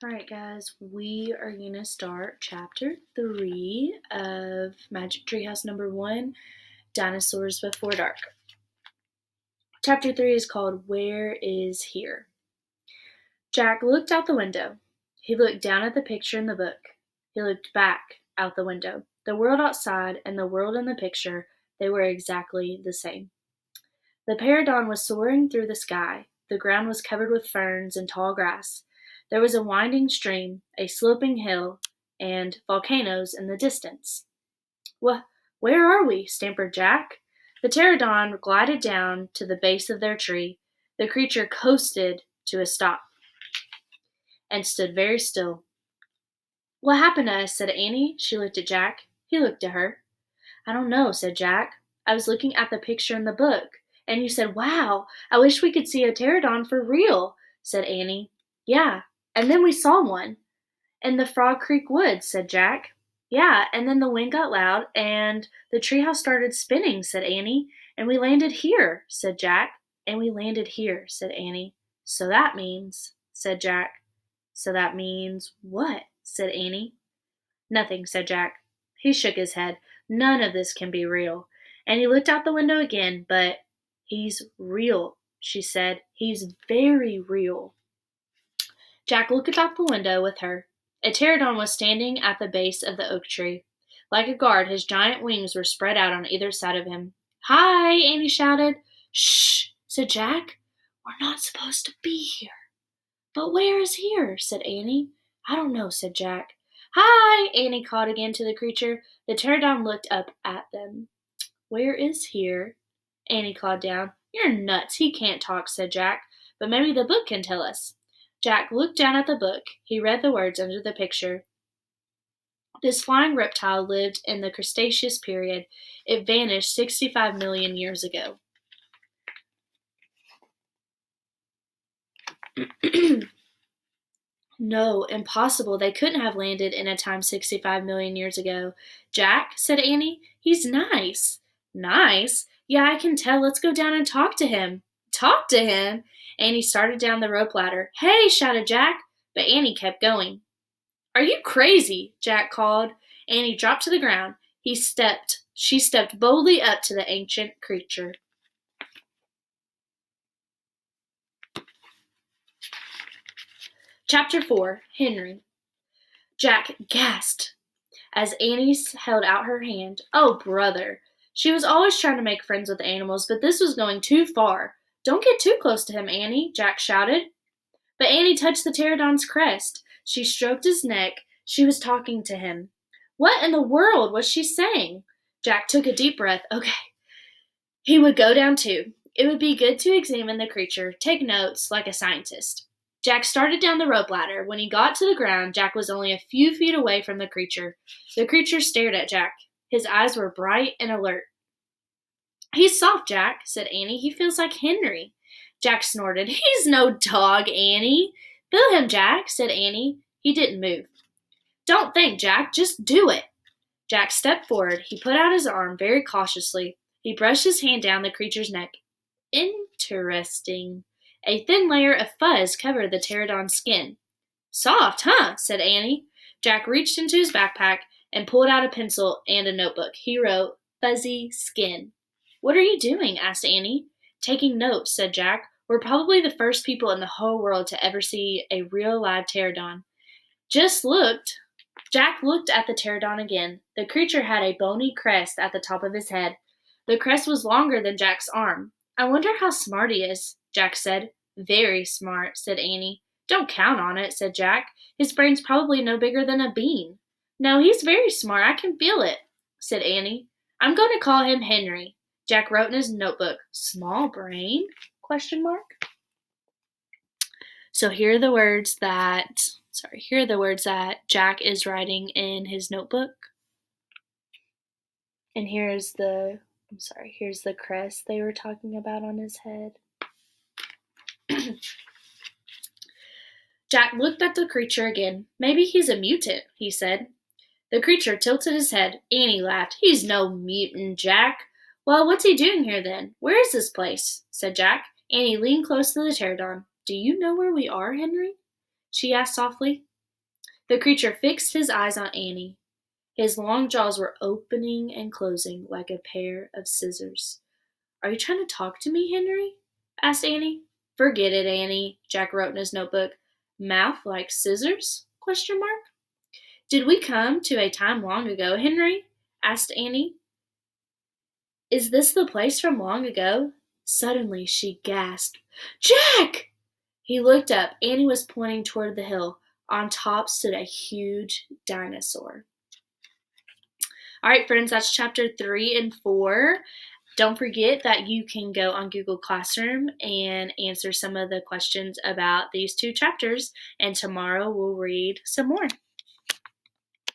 Alright, guys, we are going to start chapter 3 of Magic Treehouse number 1, Dinosaurs Before Dark. Chapter 3 is called Where is Here? Jack looked out the window. He looked down at the picture in the book. He looked back out the window. The world outside and the world in the picture, they were exactly the same. The Peridon was soaring through the sky. The ground was covered with ferns and tall grass. There was a winding stream, a sloping hill, and volcanoes in the distance. Where are we? Stammered Jack. The pterodon glided down to the base of their tree. The creature coasted to a stop and stood very still. What happened to us? Said Annie. She looked at Jack. He looked at her. I don't know, said Jack. I was looking at the picture in the book, and you said, wow, I wish we could see a pterodon for real, said Annie. Yeah, and then we saw one. In the Frog Creek woods, said Jack. Yeah, and then the wind got loud, and the treehouse started spinning, said Annie. And we landed here, said Jack. And we landed here, said Annie. So that means, said Jack. So that means what? Said Annie. Nothing, said Jack. He shook his head. None of this can be real. And he looked out the window again, but he's real, she said. He's very real. Jack looked out the window with her. A pterodon was standing at the base of the oak tree. Like a guard, his giant wings were spread out on either side of him. Hi, Annie shouted. Shh, said Jack. We're not supposed to be here. But where is here? Said Annie. I don't know, said Jack. Hi, Annie called again to the creature. The pterodon looked up at them. Where is here? Annie called down. You're nuts. He can't talk, said Jack. But maybe the book can tell us. Jack looked down at the book. He read the words under the picture. This flying reptile lived in the Cretaceous period. It vanished 65 million years ago. No, impossible. They couldn't have landed in a time 65 million years ago. Jack, said Annie, he's nice. Nice? Yeah, I can tell. Let's go down and talk to him. Talk to him? Annie started down the rope ladder. Hey, shouted Jack, but Annie kept going. Are you crazy? Jack called. Annie dropped to the ground. She stepped boldly up to the ancient creature. Chapter 4, Henry. Jack gasped as Annie held out her hand. Oh, brother. She was always trying to make friends with animals, but this was going too far. Don't get too close to him, Annie, Jack shouted. But Annie touched the pterodon's crest. She stroked his neck. She was talking to him. What in the world was she saying? Jack took a deep breath. Okay. He would go down too. It would be good to examine the creature, take notes like a scientist. Jack started down the rope ladder. When he got to the ground, Jack was only a few feet away from the creature. The creature stared at Jack. His eyes were bright and alert. He's soft, Jack, said Annie. He feels like Henry. Jack snorted. He's no dog, Annie. Feel him, Jack, said Annie. He didn't move. Don't think, Jack. Just do it. Jack stepped forward. He put out his arm very cautiously. He brushed his hand down the creature's neck. Interesting. A thin layer of fuzz covered the pterodon's skin. Soft, huh? Said Annie. Jack reached into his backpack and pulled out a pencil and a notebook. He wrote, Fuzzy skin. What are you doing? Asked Annie. Taking notes, said Jack. We're probably the first people in the whole world to ever see a real live pterodon. Jack looked at the pterodon again. The creature had a bony crest at the top of his head. The crest was longer than Jack's arm. I wonder how smart he is, Jack said. Very smart, said Annie. Don't count on it, said Jack. His brain's probably no bigger than a bean. No, he's very smart. I can feel it, said Annie. I'm going to call him Henry. Jack wrote in his notebook, small brain? ? So here are the words that Jack is writing in his notebook. And here's the crest they were talking about on his head. Jack looked at the creature again. Maybe he's a mutant, he said. The creature tilted his head. Annie laughed. He's no mutant, Jack. Well, what's he doing here then? Where is this place? Said Jack. Annie leaned close to the pterodon. Do you know where we are, Henry? She asked softly. The creature fixed his eyes on Annie. His long jaws were opening and closing like a pair of scissors. Are you trying to talk to me, Henry? Asked Annie. Forget it, Annie, Jack wrote in his notebook. Mouth like scissors? Question mark. Did we come to a time long ago, Henry? Asked Annie. Is this the place from long ago? Suddenly she gasped. Jack! He looked up. Annie was pointing toward the hill. On top stood a huge dinosaur. All right, friends, that's chapter 3 and 4. Don't forget that you can go on Google Classroom and answer some of the questions about these 2 chapters, and tomorrow we'll read some more.